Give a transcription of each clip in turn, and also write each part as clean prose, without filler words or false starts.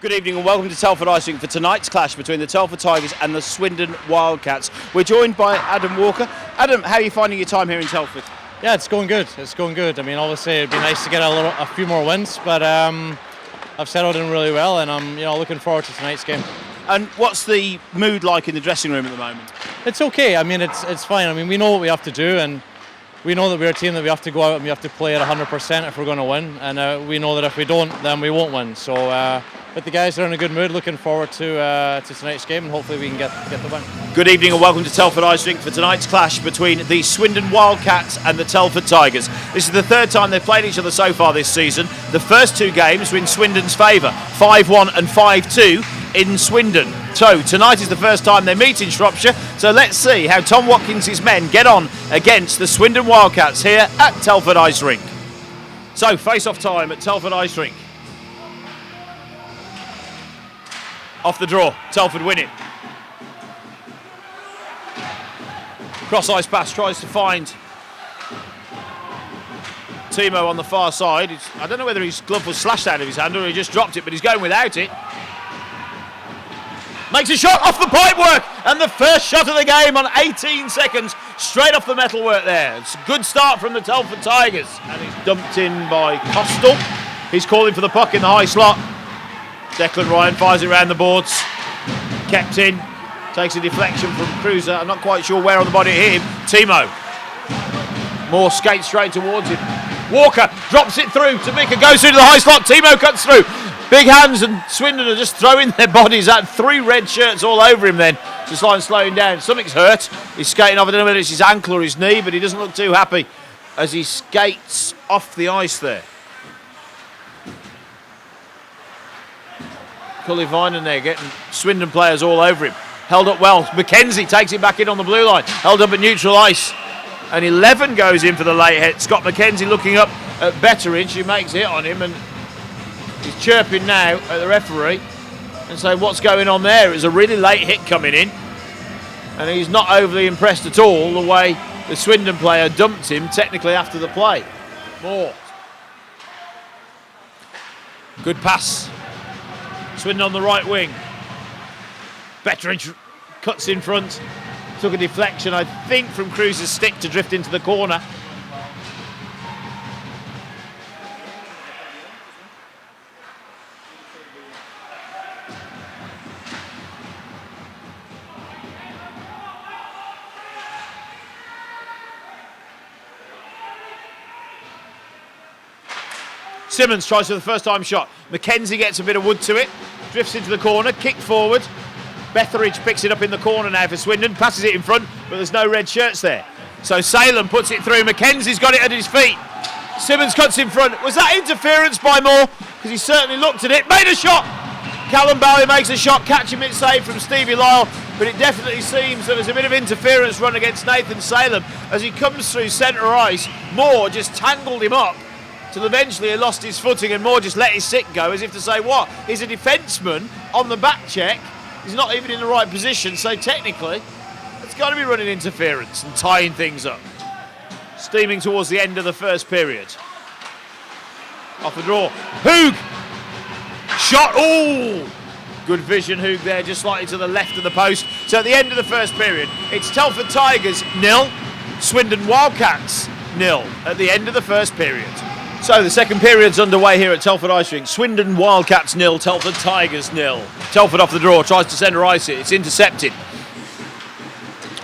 Good evening and welcome to Telford Ice Rink for tonight's clash between the Telford Tigers and the Swindon Wildcats. We're joined by Adam Walker. Adam, how are you finding your time here in Telford? Yeah, it's going good. It's going good. I mean, obviously it'd be nice to get a few more wins, but I've settled in really well, and I'm looking forward to tonight's game. And what's the mood like in the dressing room at the moment? It's okay. I mean, it's fine. I mean, we know what we have to do, and we know that we're a team that we have to go out and we have to play at 100% if we're going to win, and we know that if we don't, then we won't win. So. But the guys are in a good mood, looking forward to tonight's game, and hopefully we can get the win. Good evening and welcome to Telford Ice Rink for tonight's clash between the Swindon Wildcats and the Telford Tigers. This is the third time they've played each other so far this season. The first two games were in Swindon's favour, 5-1 and 5-2 in Swindon. So tonight is the first time they meet in Shropshire, so let's see how Tom Watkins' men get on against the Swindon Wildcats here at Telford Ice Rink. So face-off time at Telford Ice Rink. Off the draw, Telford win it. Cross ice pass, tries to find Timo on the far side. I don't know whether his glove was slashed out of his hand or he just dropped it, but he's going without it. Makes a shot off the pipework, and the first shot of the game on 18 seconds, straight off the metalwork there. It's a good start from the Telford Tigers. And he's dumped in by Costal. He's calling for the puck in the high slot. Declan Ryan fires it around the boards, kept in, takes a deflection from Cruiser. I'm not quite sure where on the body it hit him. Timo, Moore skates straight towards him. Walker drops it through. Tamika goes through to the high slot. Timo cuts through. Big hands, and Swindon are just throwing their bodies at three red shirts all over him then. Just like slowing down. Something's hurt. He's skating off. I don't know whether it's his ankle or his knee, but he doesn't look too happy as he skates off the ice there. Cullivan there getting Swindon players all over him. Held up well. McKenzie takes it back in on the blue line. Held up at neutral ice. And 11 goes in for the late hit. Scott McKenzie looking up at Betteridge, who makes a hit on him, and he's chirping now at the referee and saying what's going on there. It was a really late hit coming in, and he's not overly impressed at all the way the Swindon player dumped him technically after the play. Moore. Good pass. Swindon on the right wing. Betteridge cuts in front. Took a deflection, I think, from Cruz's stick to drift into the corner. Simmons tries for the first time shot. McKenzie gets a bit of wood to it. Drifts into the corner, kick forward. Betheridge picks it up in the corner now for Swindon. Passes it in front, but there's no red shirts there. So Salem puts it through. McKenzie's got it at his feet. Simmons cuts in front. Was that interference by Moore? Because he certainly looked at it. Made a shot! Callum Bowie makes a shot. Catching it saved from Stevie Lyle. But it definitely seems there was a bit of interference run against Nathan Salem. As he comes through centre ice, Moore just tangled him up till eventually he lost his footing, and Moore just let his stick go as if to say, what? He's a defenceman on the back check. He's not even in the right position, so technically it's got to be running interference and tying things up. Steaming towards the end of the first period. Off the draw. Hoog! Shot! Oh! Good vision, Hoog there, just slightly to the left of the post. So at the end of the first period, it's Telford Tigers 0, Swindon Wildcats 0 at the end of the first period. So the second period's underway here at Telford Ice Rink. Swindon Wildcats 0, Telford Tigers 0. Telford off the draw, tries to centre ice it. It's intercepted.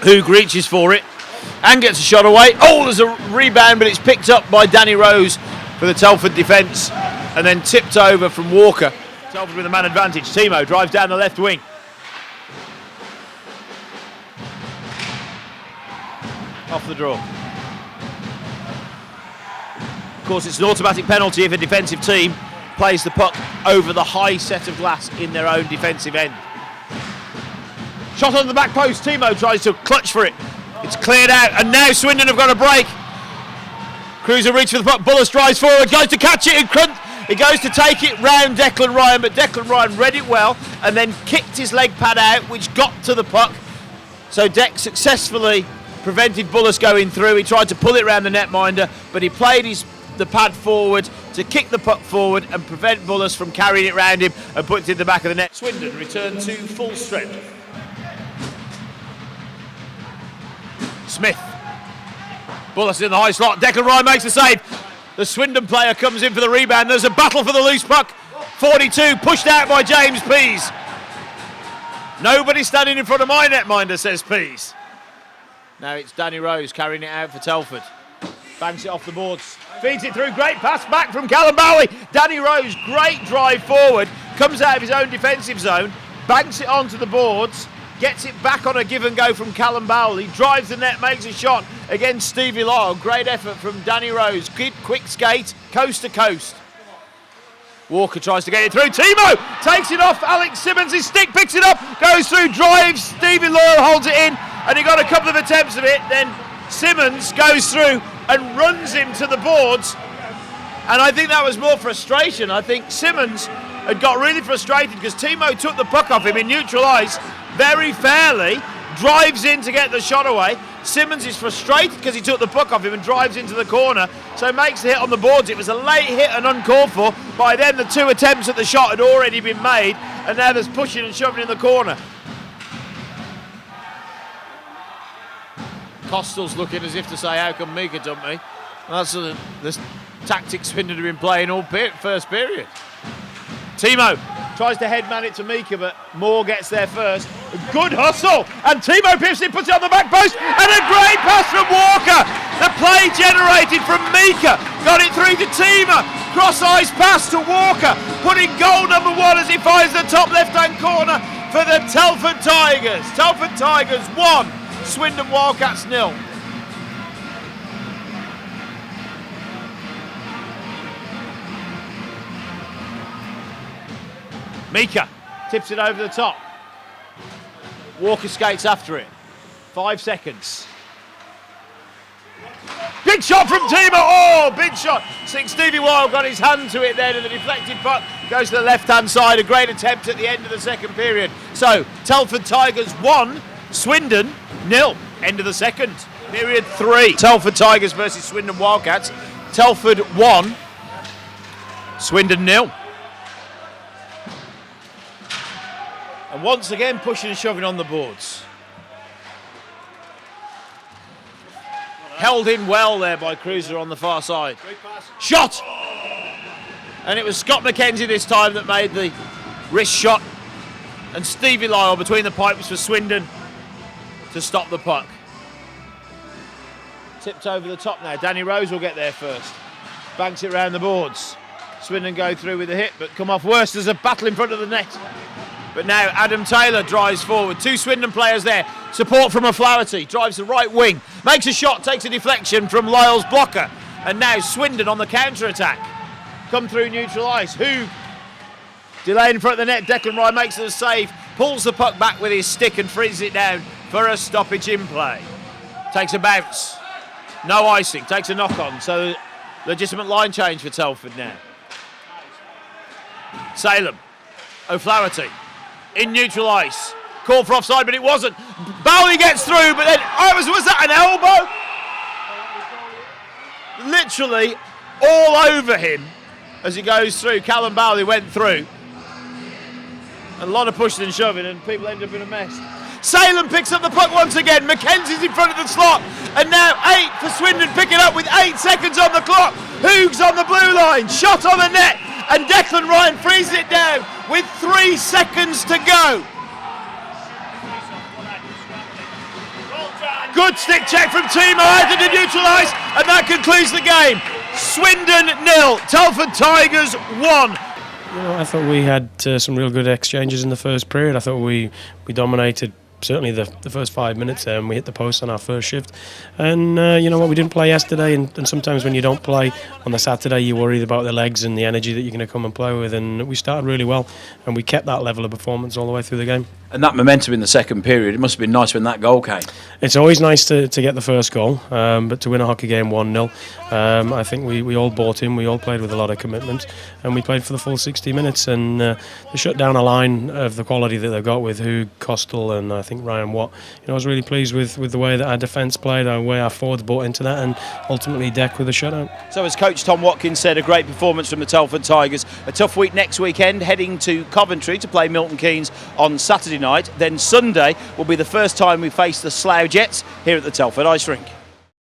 Hoog reaches for it and gets a shot away. Oh, there's a rebound, but it's picked up by Danny Rose for the Telford defence and then tipped over from Walker. Telford with a man advantage. Timo drives down the left wing. Off the draw. Of course, it's an automatic penalty if a defensive team plays the puck over the high set of glass in their own defensive end. Shot on the back post. Timo tries to clutch for it. It's cleared out, and now Swindon have got a break. Cruiser reaches for the puck. Bullis drives forward, goes to catch it in front. He goes to take it round Declan Ryan, but Declan Ryan read it well and then kicked his leg pad out, which got to the puck. So Deck successfully prevented Bullis going through. He tried to pull it round the netminder, but he played his the pad forward to kick the puck forward and prevent Bullis from carrying it round him and putting it in the back of the net. Swindon return to full strength. Smith. Bullis in the high slot. Declan Ryan makes the save. The Swindon player comes in for the rebound. There's a battle for the loose puck. 42 pushed out by James Pease. Nobody standing in front of my netminder, says Pease. Now it's Danny Rose carrying it out for Telford. Bangs it off the boards. Feeds it through. Great pass back from Callum Bowley. Danny Rose, great drive forward. Comes out of his own defensive zone. Banks it onto the boards. Gets it back on a give and go from Callum Bowley. Drives the net, makes a shot against Stevie Lyle. Great effort from Danny Rose. Quick skate, coast to coast. Walker tries to get it through. Timo takes it off Alex Simmons' stick, picks it up, goes through, drives. Stevie Lyle holds it in, and he got a couple of attempts of it. Then Simmons goes through and runs him to the boards. And I think that was more frustration. I think Simmons had got really frustrated because Timo took the puck off him in neutral ice very fairly, drives in to get the shot away. Simmons is frustrated because he took the puck off him and drives into the corner, so makes the hit on the boards. It was a late hit and uncalled for. By then the two attempts at the shot had already been made, and now there's pushing and shoving in the corner. Costell's looking as if to say, how come Mika dumped me? That's the tactics Swindon have been playing all first period. Timo tries to headman it to Mika, but Moore gets there first. A good hustle, and Timo Pearson puts it on the back post, and a great pass from Walker. The play generated from Mika, got it through to Timo. Cross-ice pass to Walker, putting goal number 1 as he finds the top left-hand corner for the Telford Tigers. Telford Tigers 1, Swindon Wildcats 0. Mika tips it over the top. Walker skates after it. 5 seconds. Big shot from Timo. Oh, big shot. Stevie Wild got his hand to it there, and the deflected puck goes to the left-hand side. A great attempt at the end of the second period. So, Telford Tigers 1, Swindon 0. End of the second. Period 3. Telford Tigers versus Swindon Wildcats. Telford 1, Swindon 0. And once again, pushing and shoving on the boards. Held in well there by Cruiser on the far side. Shot! And it was Scott McKenzie this time that made the wrist shot. And Stevie Lyle between the pipes for Swindon to stop the puck. Tipped over the top now. Danny Rose will get there first. Banks it round the boards. Swindon go through with a hit, but come off worse. There's a battle in front of the net. But now Adam Taylor drives forward. 2 Swindon players there. Support from O'Flaherty. Drives the right wing. Makes a shot. Takes a deflection from Lyle's blocker. And now Swindon on the counter-attack. Come through neutral ice. Hoog delayed in front of the net. Declan Ryan makes the save. Pulls the puck back with his stick and freezes it down for a stoppage in play. Takes a bounce. No icing. Takes a knock-on. So legitimate line change for Telford now. Salem. O'Flaherty. In neutral ice. Called for offside, but it wasn't. Bowley gets through, but then, was that an elbow? Literally all over him as he goes through. Callum Bowley went through. A lot of pushing and shoving, and people end up in a mess. Salem picks up the puck once again. Mackenzie's in front of the slot. And now 8 for Swindon, pick it up with 8 seconds on the clock. Hoog's on the blue line. Shot on the net. And Declan Ryan freezes it down with 3 seconds to go. Good stick check from Timo out into neutral ice, and that concludes the game. Swindon 0, Telford Tigers 1. I thought we had some real good exchanges in the first period. I thought we dominated certainly the first 5 minutes there, and we hit the post on our first shift. And you know what, we didn't play yesterday, and sometimes when you don't play on the Saturday, you're worried about the legs and the energy that you're going to come and play with. And we started really well, and we kept that level of performance all the way through the game. And that momentum in the second period, it must have been nice when that goal came. It's always nice to get the first goal, but to win a hockey game 1-0, I think we all bought in, we all played with a lot of commitment, and we played for the full 60 minutes, and they shut down a line of the quality that they've got with Hugh, Costal and I think Ryan Watt. I was really pleased with the way that our defence played, the way our forwards bought into that, and ultimately Deck with a shutout. So as coach Tom Watkins said, a great performance from the Telford Tigers. A tough week next weekend, heading to Coventry to play Milton Keynes on Saturday night. Then Sunday will be the first time we face the Slough Jets here at the Telford Ice Rink.